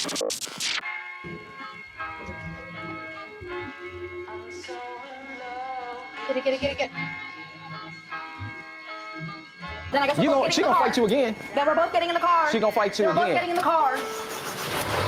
Get it. Then I guess She gonna fight you again. Then we're both getting in the car. She gonna fight you We're again. both getting in the car.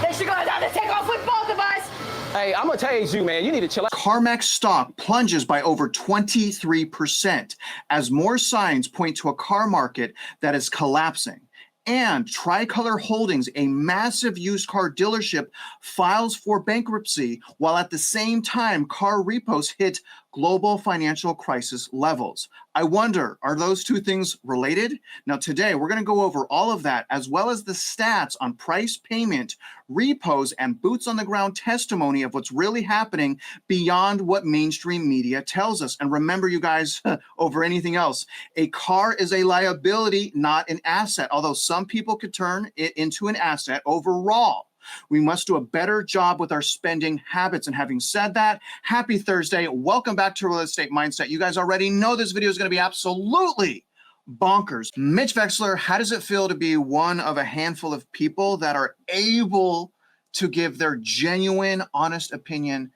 Then she's gonna have to take off with both of us. Hey, I'm gonna tase you, man. You need to chill out. CarMax stock plunges by over 23% as more signs point to a car market that is collapsing. And Tricolor Holdings, a massive used car dealership, files for bankruptcy, while at the same time, car repos hit global financial crisis levels. I wonder, are those two things related? Now, today, we're going to go over all of that, as well as the stats on price payment, repos, and boots on the ground testimony of what's really happening beyond what mainstream media tells us. And remember, you guys, over anything else, a car is a liability, not an asset, although some people could turn it into an asset overall. We must do a better job with our spending habits. And having said that, happy Thursday. Welcome back to Real Estate Mindset. You guys already know this video is going to be absolutely bonkers. Mitch Vexler, how does it feel to be one of a handful of people that are able to give their genuine, honest opinion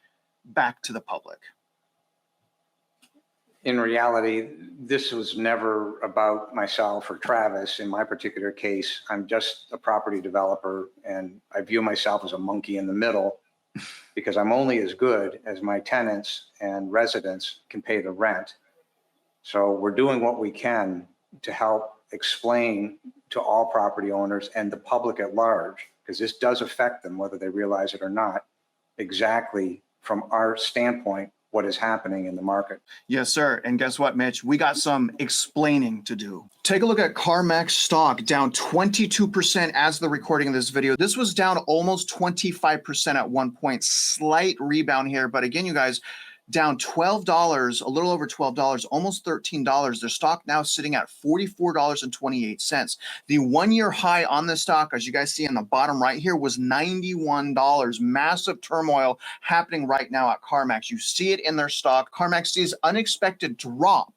back to the public? In reality, this was never about myself or Travis. In my particular case, I'm just a property developer, and I view myself as a monkey in the middle because I'm only as good as my tenants and residents can pay the rent. So we're doing what we can to help explain to all property owners and the public at large, because this does affect them whether they realize it or not, exactly from our standpoint what is happening in the market. Yes, sir. And guess what, Mitch? We got some explaining to do. Take a look at CarMax stock, down 22% as the recording of this video. This was down almost 25% at one point. Slight rebound here. But again, you guys, down $12, a little over $12, almost $13. Their stock now sitting at $44.28. The one-year high on the stock, as you guys see on the bottom right here, was $91. Massive turmoil happening right now at CarMax. You see it in their stock. CarMax sees unexpected drop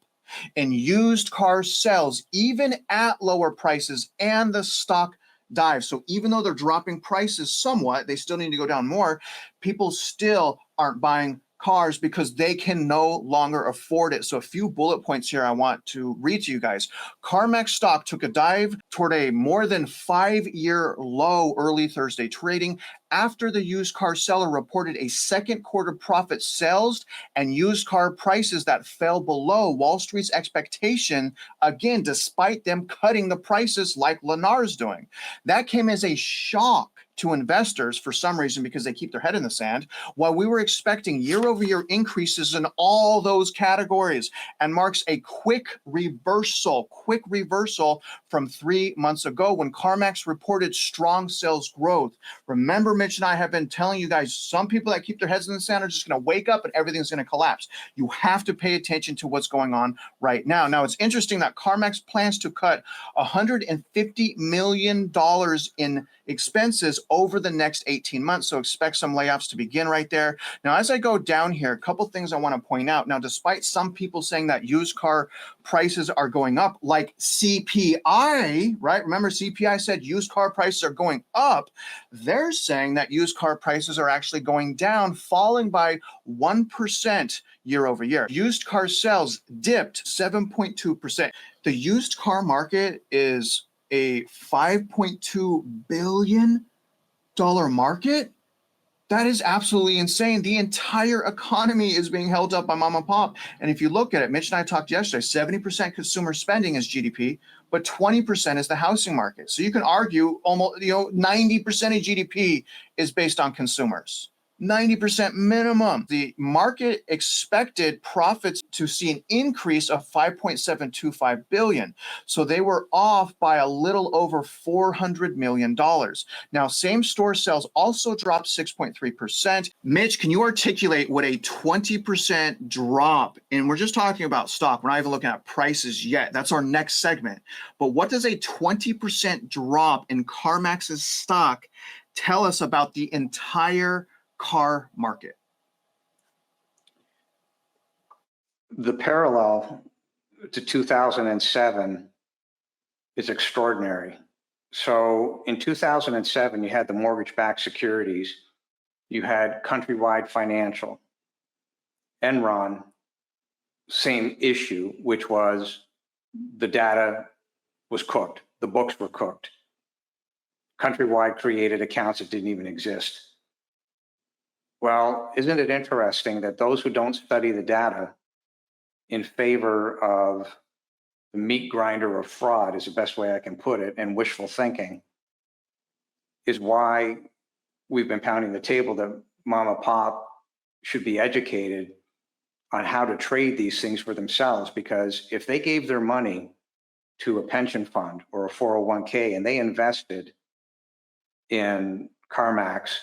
in used car sales, even at lower prices, and the stock dives. So even though they're dropping prices somewhat, they still need to go down more. People still aren't buying cars because they can no longer afford it. So a few bullet points here I want to read to you guys. CarMax stock took a dive toward a more than 5-year low early Thursday trading after the used car seller reported a second quarter profit sales and used car prices that fell below Wall Street's expectation, again, despite them cutting the prices like Lennar's doing. That came as a shock to investors for some reason because they keep their head in the sand, while we were expecting year-over-year increases in all those categories, and marks a quick reversal from 3 months ago when CarMax reported strong sales growth. Remember, Mitch and I have been telling you guys, some people that keep their heads in the sand are just going to wake up and everything's going to collapse. You have to pay attention to what's going on right now. Now, it's interesting that CarMax plans to cut $150 million in expenses over the next 18 months. So expect some layoffs to begin right there. Now, as I go down here, a couple things I want to point out. Now, despite some people saying that used car prices are going up, like CPI, right? Remember, CPI said used car prices are going up. They're saying that used car prices are actually going down, falling by 1% year over year. Used car sales dipped 7.2%. The used car market is a $5.2 billion market. That is absolutely insane. The entire economy is being held up by mom and pop. And if you look at it, Mitch and I talked yesterday, 70% consumer spending is GDP, but 20% is the housing market. So you can argue almost 90% of GDP is based on consumers. 90% minimum. The market expected profits to see an increase of $5.725 billion. So they were off by a little over $400 million. Now, same store sales also dropped 6.3%. Mitch, can you articulate what a 20% drop, and we're just talking about stock, we're not even looking at prices yet. That's our next segment. But what does a 20% drop in CarMax's stock tell us about the entire car market? The parallel to 2007 is extraordinary. So in 2007, you had the mortgage-backed securities, you had Countrywide Financial, Enron, same issue, which was the data was cooked, the books were cooked. Countrywide created accounts that didn't even exist. Well, isn't it interesting that those who don't study the data in favor of the meat grinder of fraud is the best way I can put it, and wishful thinking, is why we've been pounding the table that mom and pop should be educated on how to trade these things for themselves. Because if they gave their money to a pension fund or a 401k and they invested in CarMax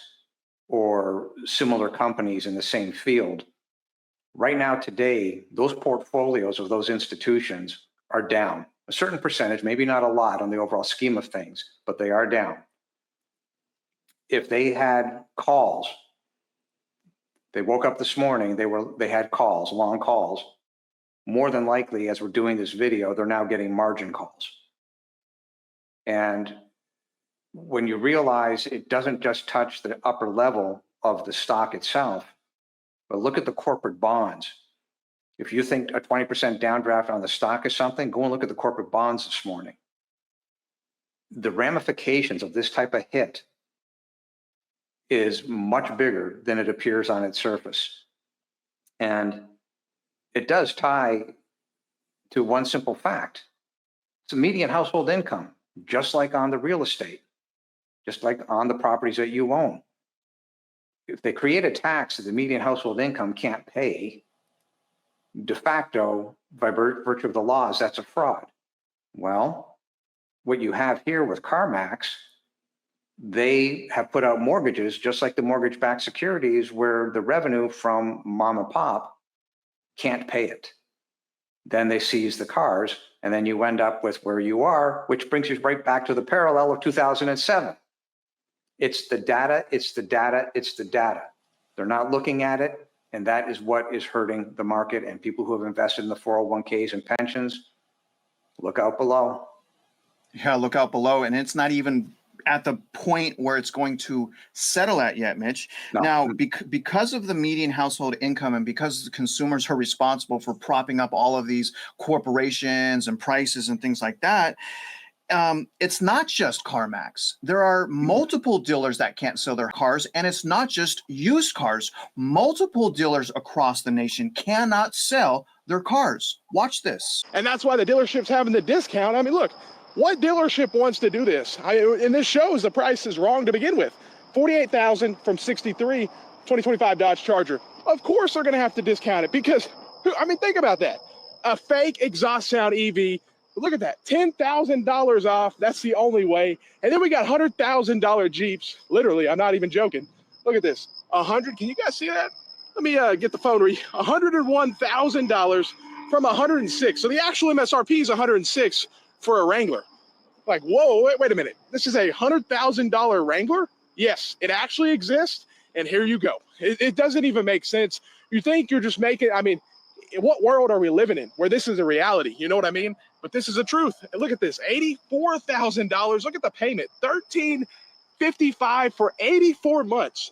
or similar companies in the same field, right now today, those portfolios of those institutions are down a certain percentage, maybe not a lot on the overall scheme of things, but they are down. If they had calls, they woke up this morning, they had calls, long calls, more than likely, as we're doing this video, they're now getting margin calls. And when you realize it doesn't just touch the upper level of the stock itself, but look at the corporate bonds. If you think a 20% downdraft on the stock is something, go and look at the corporate bonds this morning. The ramifications of this type of hit is much bigger than it appears on its surface. And it does tie to one simple fact. It's a median household income, just like on the real estate, just like on the properties that you own. If they create a tax that the median household income can't pay, de facto, by virtue of the laws, that's a fraud. Well, what you have here with CarMax, they have put out mortgages just like the mortgage-backed securities where the revenue from mom and pop can't pay it. Then they seize the cars, and then you end up with where you are, which brings you right back to the parallel of 2007. It's the data, it's the data, it's the data. They're not looking at it, and that is what is hurting the market. And people who have invested in the 401ks and pensions, look out below. Yeah, look out below. And it's not even at the point where it's going to settle at yet, Mitch. No. Now, because of the median household income and because the consumers are responsible for propping up all of these corporations and prices and things like that, it's not just CarMax. There are multiple dealers that can't sell their cars, and it's not just used cars. Multiple dealers across the nation cannot sell their cars. Watch this. And that's why the dealership's having the discount. I mean, look, what dealership wants to do this? And this shows the price is wrong to begin with. $48,000 from 63, 2025 Dodge Charger. Of course they're going to have to discount it because, I mean, think about that. A fake exhaust sound EV. Look at that, $10,000 off. That's the only way. And then we got $100,000 Jeeps. Literally, I'm not even joking. Look at this, 100. Can you guys see that? Let me get the phone read. $101,000 from 106. So the actual MSRP is 106 for a Wrangler. Like, whoa, wait a minute. This is a $100,000 Wrangler? Yes, it actually exists. And here you go. It doesn't even make sense. You think you're just making, I mean, what world are we living in where this is a reality? You know what I mean? But this is the truth. And look at this, $84,000. Look at the payment, $1,355 for 84 months.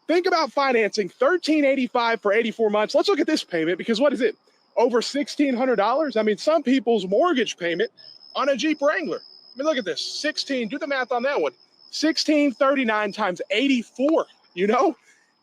Think about financing $1,385 for 84 months. Let's look at this payment because what is it? Over $1,600? I mean, some people's mortgage payment on a Jeep Wrangler. I mean, look at this, do the math on that one. 1,639 times 84, you know?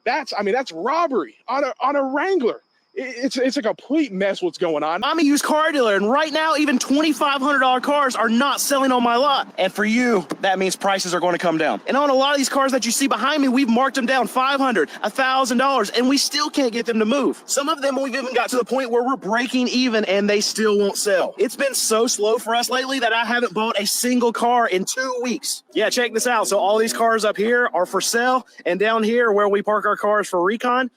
That's robbery on a Wrangler. It's a complete mess what's going on. I'm a used car dealer, and right now, even $2,500 cars are not selling on my lot. And for you, that means prices are going to come down. And on a lot of these cars that you see behind me, we've marked them down $500, $1,000, and we still can't get them to move. Some of them, we've even got to the point where we're breaking even, and they still won't sell. It's been so slow for us lately that I haven't bought a single car in 2 weeks. Yeah, check this out. So all these cars up here are for sale, and down here where we park our cars for recon,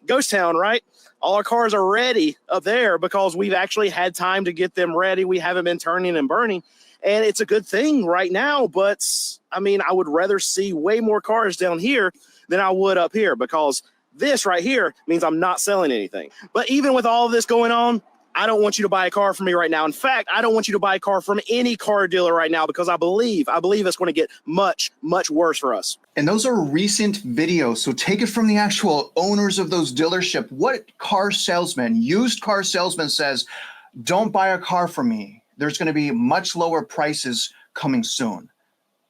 ghost town, right? All our cars are ready up there because we've actually had time to get them ready. We haven't been turning and burning. And it's a good thing right now. But, I mean, I would rather see way more cars down here than I would up here because this right here means I'm not selling anything. But even with all of this going on, I don't want you to buy a car from me right now. In fact, I don't want you to buy a car from any car dealer right now because I believe it's going to get much, much worse for us. And those are recent videos, so take it from the actual owners of those dealerships. What car salesman, used car salesman says, don't buy a car from me. There's going to be much lower prices coming soon.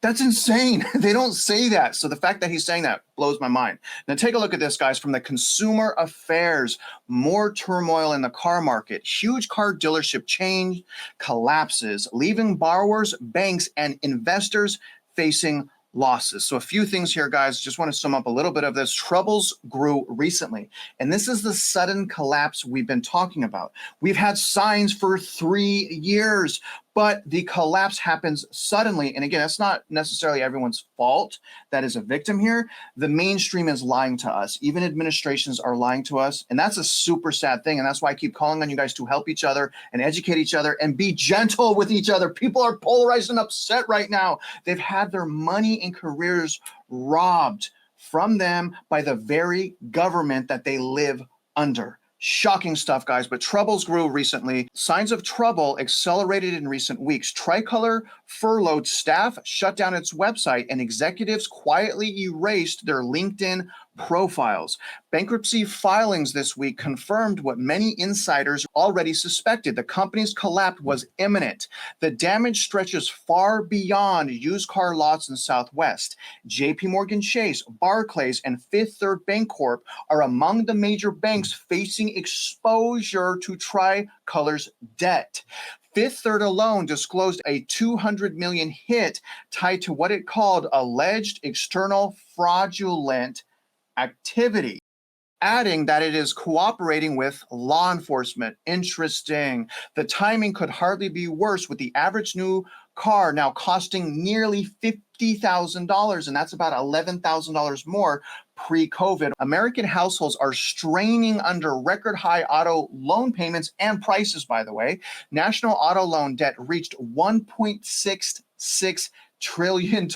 That's insane. They don't say that. So the fact that he's saying that blows my mind. Now take a look at this, guys, from the Consumer Affairs. More turmoil in the car market. Huge car dealership chain collapses, leaving borrowers, banks, and investors facing losses. So a few things here, guys. Just want to sum up a little bit of this. Troubles grew recently, and this is the sudden collapse we've been talking about. We've had signs for 3 years, but the collapse happens suddenly. And again, that's not necessarily everyone's fault that is a victim here. The mainstream is lying to us. Even administrations are lying to us. And that's a super sad thing. And that's why I keep calling on you guys to help each other and educate each other and be gentle with each other. People are polarized and upset right now. They've had their money and careers robbed from them by the very government that they live under. Shocking stuff, guys, but troubles grew recently. Signs of trouble accelerated in recent weeks. Tricolor furloughed staff, shut down its website, and executives quietly erased their LinkedIn profiles. Bankruptcy filings this week confirmed what many insiders already suspected. The company's collapse was imminent. The damage stretches far beyond used car lots in the Southwest. JP Morgan Chase, Barclays, and Fifth Third Bancorp are among the major banks facing exposure to Tricolor's debt. Fifth Third alone disclosed a $200 million hit tied to what it called alleged external fraudulent activity, adding that it is cooperating with law enforcement. Interesting. The timing could hardly be worse, with the average new car now costing nearly $50,000, and that's about $11,000 more pre-COVID. American households are straining under record high auto loan payments and prices, by the way. National auto loan debt reached $1.66 trillion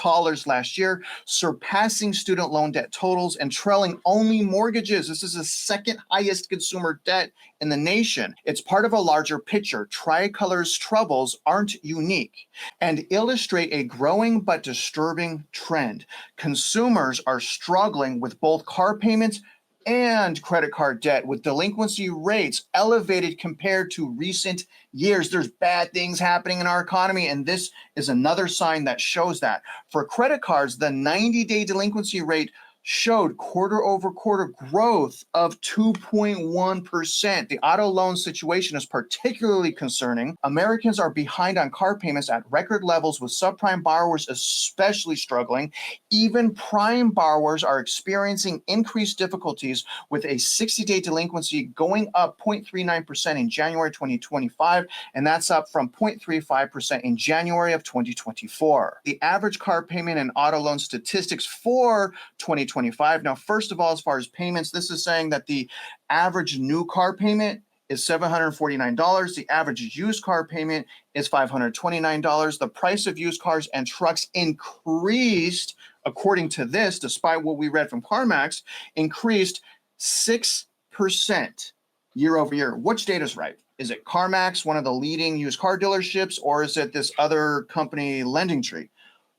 last year, surpassing student loan debt totals and trailing only mortgages. This is the second highest consumer debt in the nation. It's part of a larger picture. Tricolor's troubles aren't unique and illustrate a growing but disturbing trend. Consumers are struggling with both car payments and credit card debt, with delinquency rates elevated compared to recent years. There's bad things happening in our economy, and this is another sign that shows that. For credit cards, the 90-day delinquency rate showed quarter-over-quarter growth of 2.1%. The auto loan situation is particularly concerning. Americans are behind on car payments at record levels, with subprime borrowers especially struggling. Even prime borrowers are experiencing increased difficulties, with a 60-day delinquency going up 0.39% in January 2025, and that's up from 0.35% in January of 2024. The average car payment and auto loan statistics for 2025. Now, first of all, as far as payments, this is saying that the average new car payment is $749. The average used car payment is $529. The price of used cars and trucks increased, according to this, despite what we read from CarMax, increased 6% year over year. Which data is right? Is it CarMax, one of the leading used car dealerships, or is it this other company, Lending Tree?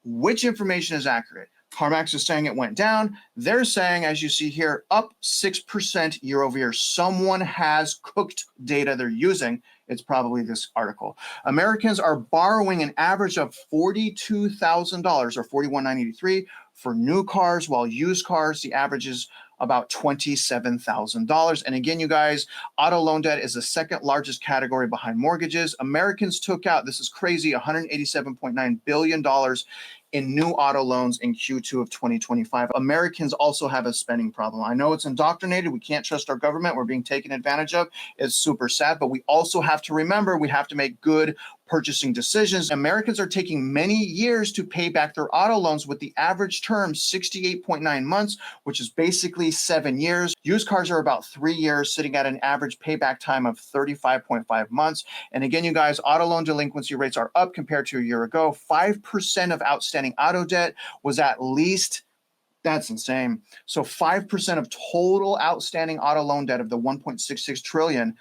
Which information is accurate? CarMax is saying it went down. They're saying, as you see here, up 6% year over year. Someone has cooked data they're using. It's probably this article. Americans are borrowing an average of $42,000 or $41,983 for new cars, while used cars, the average is about $27,000. And again, you guys, auto loan debt is the second largest category behind mortgages. Americans took out, this is crazy, $187.9 billion in new auto loans in Q2 of 2025. Americans also have a spending problem. I know it's indoctrinated. We can't trust our government. We're being taken advantage of. It's super sad, but we also have to remember we have to make good purchasing decisions. Americans are taking many years to pay back their auto loans, with the average term 68.9 months, which is basically 7 years. Used cars are about 3 years, sitting at an average payback time of 35.5 months. And again, you guys, auto loan delinquency rates are up compared to a year ago. 5% of outstanding auto debt was at least, that's insane. So 5% of total outstanding auto loan debt of the 1.66 trillion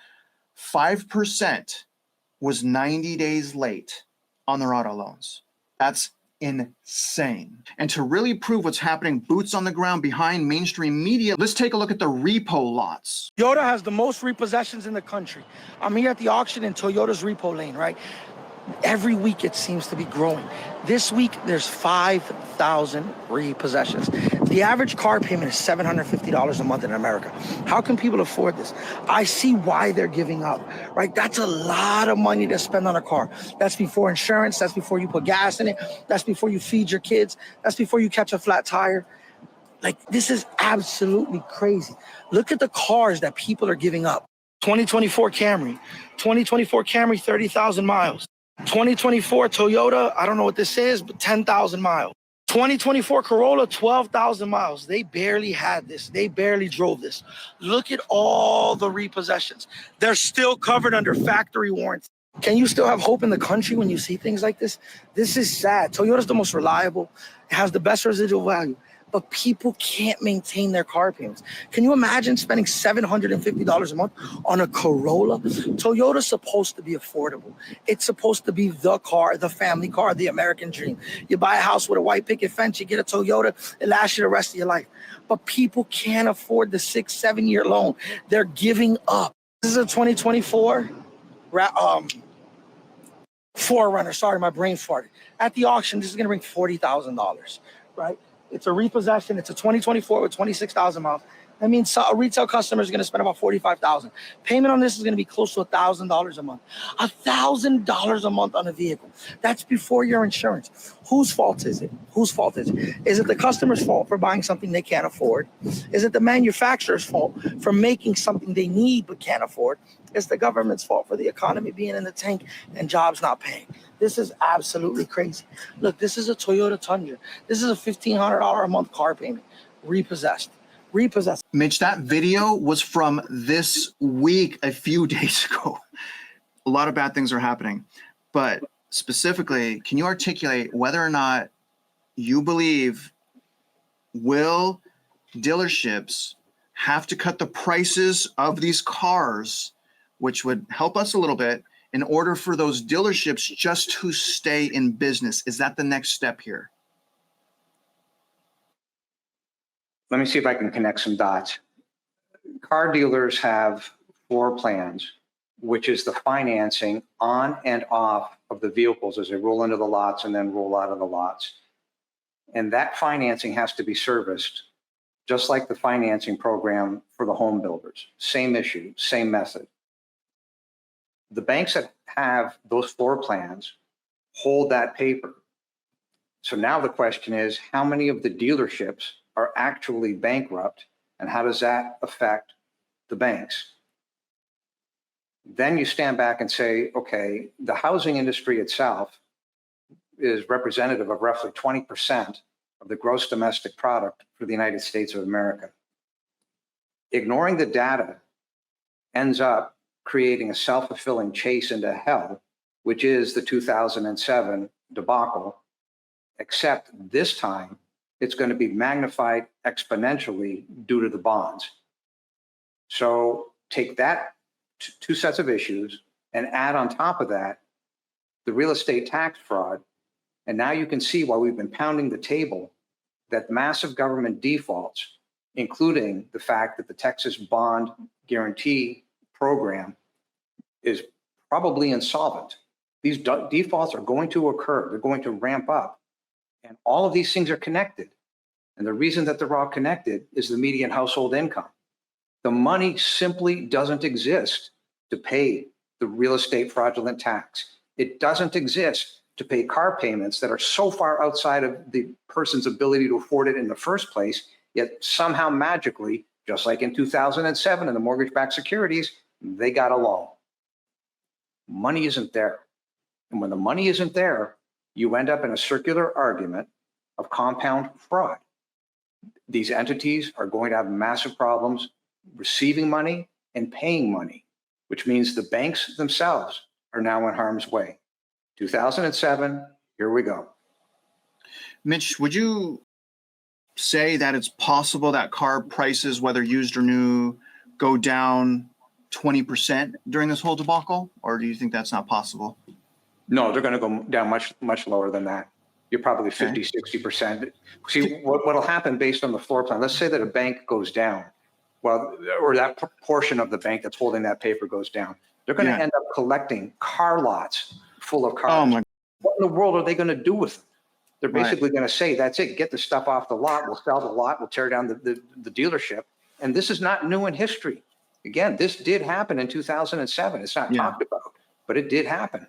5% was 90 days late on their auto loans. That's insane. And to really prove what's happening, boots on the ground behind mainstream media, let's take a look at the repo lots. Toyota has the most repossessions in the country. I'm here at the auction in Toyota's repo lane, right? Every week it seems to be growing. This week there's 5,000 repossessions. The average car payment is $750 a month in America. How can people afford this? I see why they're giving up, right? That's a lot of money to spend on a car. That's before insurance, that's before you put gas in it, that's before you feed your kids, that's before you catch a flat tire. Like, this is absolutely crazy. Look at the cars that people are giving up. 2024 Camry, 30,000 miles. 2024 Toyota, I don't know what this is, but 10,000 miles. 2024 Corolla, 12,000 miles. They barely had this. They barely drove this. Look at all the repossessions. They're still covered under factory warranty. Can you still have hope in the country when you see things like this? This is sad. Toyota's the most reliable. It has the best residual value. But people can't maintain their car payments. Can you imagine spending $750 a month on a Corolla? Toyota's supposed to be affordable. It's supposed to be the car, the family car, the American dream. You buy a house with a white picket fence, you get a Toyota, it lasts you the rest of your life. But people can't afford the 6-7 year loan. They're giving up. This is a 2024 Forerunner. Sorry, my brain farted. At the auction, this is gonna bring $40,000, right? It's a repossession. It's a 2024 with 26,000 miles. That means a retail customer is going to spend about $45,000. Payment on this is going to be close to $1,000 a month. $1,000 a month on a vehicle. That's before your insurance. Whose fault is it? Whose fault is it? Is it the customer's fault for buying something they can't afford? Is it the manufacturer's fault for making something they need but can't afford? It's the government's fault for the economy being in the tank and jobs not paying. This is absolutely crazy. Look, this is a Toyota Tundra. This is a $1,500 a month car payment. Repossessed. Mitch, that video was from this week, a few days ago. A lot of bad things are happening. But specifically, can you articulate whether or not you believe will dealerships have to cut the prices of these cars, which would help us a little bit, in order for those dealerships just to stay in business? Is that the next step here? Let me see if I can connect some dots. Car dealers have floor plans, which is the financing on and off of the vehicles as they roll into the lots and then roll out of the lots. And that financing has to be serviced, just like the financing program for the home builders. Same issue, same method. The banks that have those floor plans hold that paper. So now the question is, how many of the dealerships are actually bankrupt, and how does that affect the banks? Then you stand back and say, okay, the housing industry itself is representative of roughly 20% of the gross domestic product for the United States of America. Ignoring the data ends up creating a self-fulfilling chase into hell, which is the 2007 debacle, except this time it's going to be magnified exponentially due to the bonds. So take that two sets of issues and add on top of that the real estate tax fraud. And now you can see why we've been pounding the table that massive government defaults, including the fact that the Texas Bond Guarantee Program is probably insolvent. These defaults are going to occur. They're going to ramp up. And all of these things are connected. And the reason that they're all connected is the median household income. The money simply doesn't exist to pay the real estate fraudulent tax. It doesn't exist to pay car payments that are so far outside of the person's ability to afford it in the first place, yet somehow magically, just like in 2007 in the mortgage-backed securities, they got a loan. Money isn't there. And when the money isn't there, you end up in a circular argument of compound fraud. These entities are going to have massive problems receiving money and paying money, which means the banks themselves are now in harm's way. 2007, here we go. Mitch, would you say that it's possible that car prices, whether used or new, go down 20% during this whole debacle? Or do you think that's not possible? No, they're going to go down much lower than that. You're probably 50, 60%. See, what'll happen based on the floor plan, let's say that a bank goes down, well, or that portion of the bank that's holding that paper goes down. They're going to end up collecting car lots full of cars. Oh my. What in the world are they going to do with them? They're basically going to say, that's it, get the stuff off the lot, we'll sell the lot, we'll tear down the dealership. And this is not new in history. Again, this did happen in 2007. It's not talked about, but it did happen.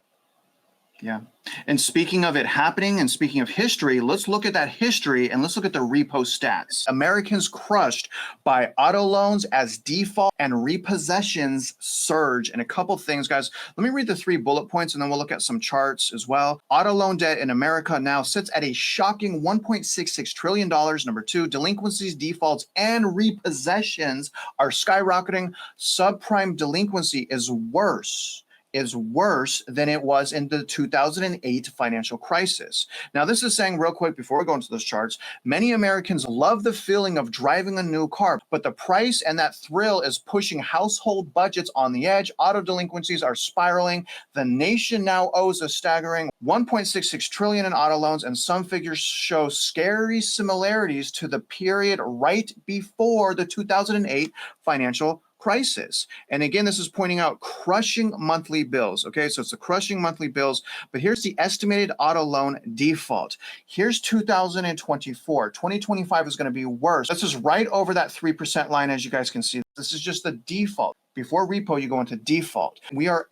Yeah. And speaking of it happening and speaking of history, let's look at that history and let's look at the repo stats. Americans crushed by auto loans as default and repossessions surge. And a couple things, guys. Let me read the 3 bullet points and then we'll look at some charts as well. Auto loan debt in America now sits at a shocking $1.66 trillion. Number 2, delinquencies, defaults, and repossessions are skyrocketing. Subprime delinquency is worse than it was in the 2008 financial crisis. Now, this is saying real quick before we go into those charts, many Americans love the feeling of driving a new car, but the price and that thrill is pushing household budgets on the edge. Auto delinquencies are spiraling. The nation now owes a staggering $1.66 trillion in auto loans, and some figures show scary similarities to the period right before the 2008 financial crisis. And again, this is pointing out crushing monthly bills. Okay, so it's the crushing monthly bills, but here's the estimated auto loan default. Here's 2024. 2025 is going to be worse. This is right over that 3% line, as you guys can see. This is just the default. Before repo, you go into default. We are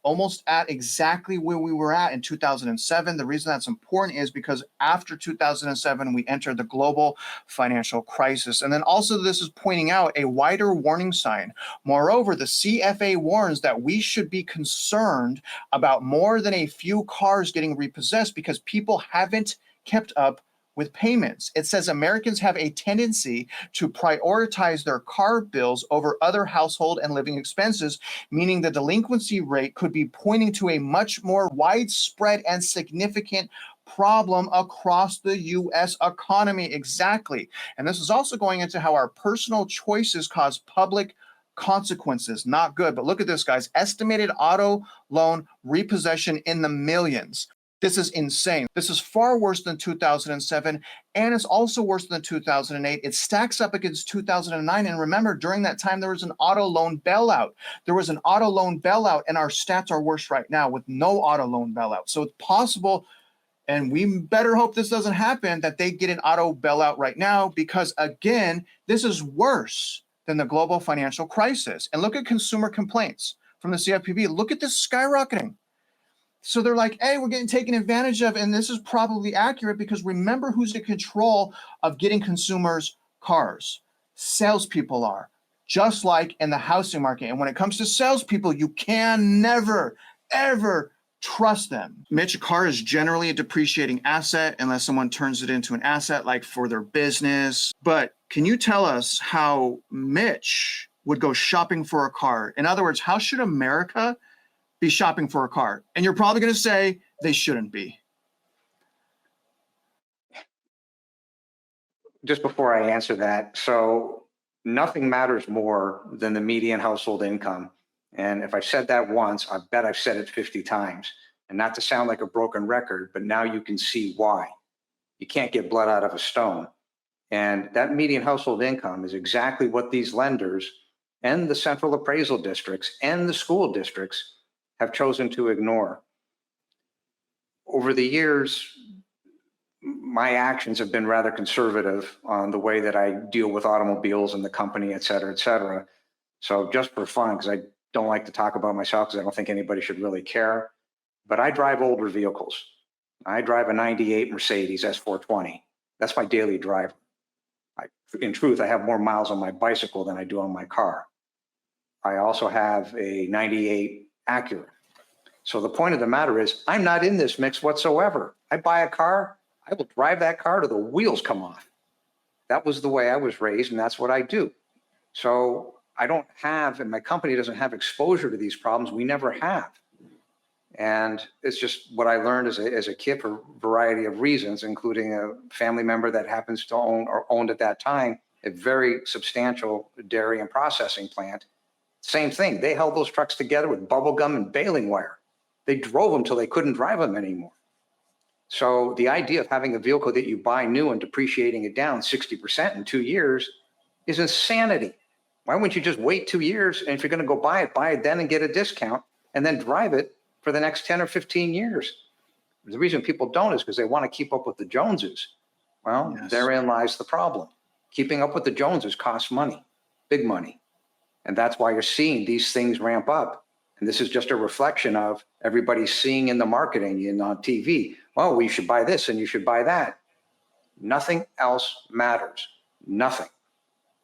almost at exactly where we were at in 2007. The reason that's important is because after 2007, we entered the global financial crisis. And then also this is pointing out a wider warning sign. Moreover, the CFA warns that we should be concerned about more than a few cars getting repossessed because people haven't kept up with payments. It says Americans have a tendency to prioritize their car bills over other household and living expenses, meaning the delinquency rate could be pointing to a much more widespread and significant problem across the U.S. economy. Exactly. And this is also going into how our personal choices cause public consequences. Not good. But look at this, guys. Estimated auto loan repossession in the millions. This is insane. This is far worse than 2007, and it's also worse than 2008. It stacks up against 2009. And remember, during that time, there was an auto loan bailout. And our stats are worse right now with no auto loan bailout. So it's possible, and we better hope this doesn't happen, that they get an auto bailout right now, because again, this is worse than the global financial crisis. And look at consumer complaints from the CFPB. Look at this skyrocketing. So they're like, hey, we're getting taken advantage of. And this is probably accurate because remember who's in control of getting consumers cars. Salespeople are, just like in the housing market. And when it comes to salespeople, you can never, ever trust them. Mitch, a car is generally a depreciating asset unless someone turns it into an asset like for their business. But can you tell us how Mitch would go shopping for a car? In other words, how should America be shopping for a car? And you're probably going to say they shouldn't be. Just before I answer that, so nothing matters more than the median household income. And if I've said that once, I bet I've said it 50 times. And not to sound like a broken record, but now you can see why. You can't get blood out of a stone. And that median household income is exactly what these lenders and the central appraisal districts and the school districts have chosen to ignore. Over the years, my actions have been rather conservative on the way that I deal with automobiles and the company, et cetera, et cetera. So just for fun, because I don't like to talk about myself because I don't think anybody should really care, but I drive older vehicles. I drive a 98 Mercedes S420. That's my daily driver. In truth, I have more miles on my bicycle than I do on my car. I also have a 98 Acura. So the point of the matter is, I'm not in this mix whatsoever. I buy a car, I will drive that car till the wheels come off. That was the way I was raised, and that's what I do. So I don't have, and my company doesn't have exposure to these problems. We never have. And it's just what I learned as a kid for a variety of reasons, including a family member that happens to own or owned at that time a very substantial dairy and processing plant. Same thing. They held those trucks together with bubble gum and baling wire. They drove them till they couldn't drive them anymore. So the idea of having a vehicle that you buy new and depreciating it down 60% in 2 years is insanity. Why wouldn't you just wait 2 years? And if you're going to go buy it then and get a discount and then drive it for the next 10 or 15 years. The reason people don't is because they want to keep up with the Joneses. Well, Yes. Therein lies the problem. Keeping up with the Joneses costs money, big money. And that's why you're seeing these things ramp up. And this is just a reflection of everybody seeing in the marketing and on TV, well, we should buy this and you should buy that. Nothing else matters. Nothing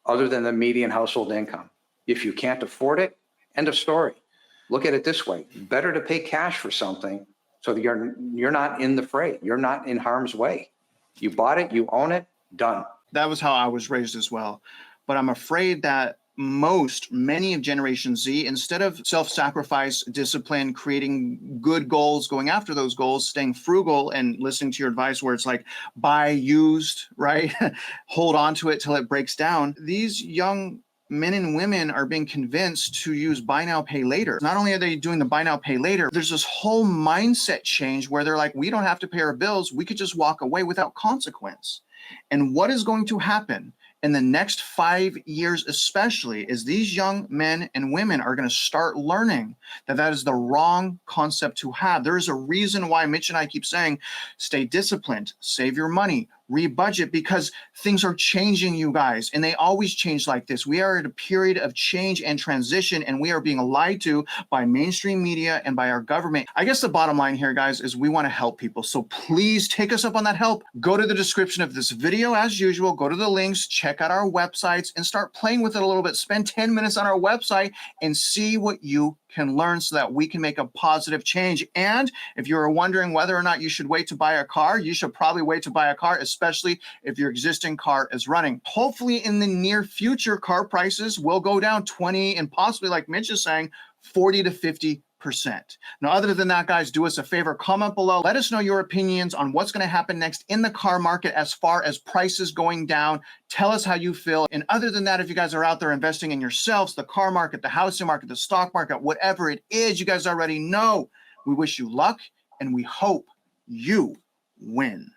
other than the median household income. If you can't afford it, end of story. Look at it this way. Better to pay cash for something so that you're not in the fray. You're not in harm's way. You bought it, you own it, done. That was how I was raised as well. But I'm afraid that many of Generation Z, instead of self-sacrifice, discipline, creating good goals, going after those goals, staying frugal and listening to your advice where it's like buy used, right? Hold on to it till it breaks down. These young men and women are being convinced to use buy now, pay later. Not only are they doing the buy now, pay later, there's this whole mindset change where they're like, we don't have to pay our bills. We could just walk away without consequence. And what is going to happen in the next 5 years, especially, is these young men and women are going to start learning that that is the wrong concept to have. There is a reason why Mitch and I keep saying, stay disciplined, save your money, rebudget, because things are changing, you guys, and they always change like this. We are at a period of change and transition, and we are being lied to by mainstream media and by our government. I guess the bottom line here, guys, is we want to help people. So please take us up on that help. Go to the description of this video as usual. Go to the links, check out our websites, and start playing with it a little bit. Spend 10 minutes on our website and see what you can learn so that we can make a positive change. And if you're wondering whether or not you should wait to buy a car, you should probably wait to buy a car, especially if your existing car is running. Hopefully in the near future, car prices will go down 20 and possibly, like Mitch is saying, 40 to 50%. Now, other than that, guys, do us a favor, comment below. Let us know your opinions on what's going to happen next in the car market as far as prices going down. Tell us how you feel. And other than that, if you guys are out there investing in yourselves, the car market, the housing market, the stock market, whatever it is, you guys already know. We wish you luck and we hope you win.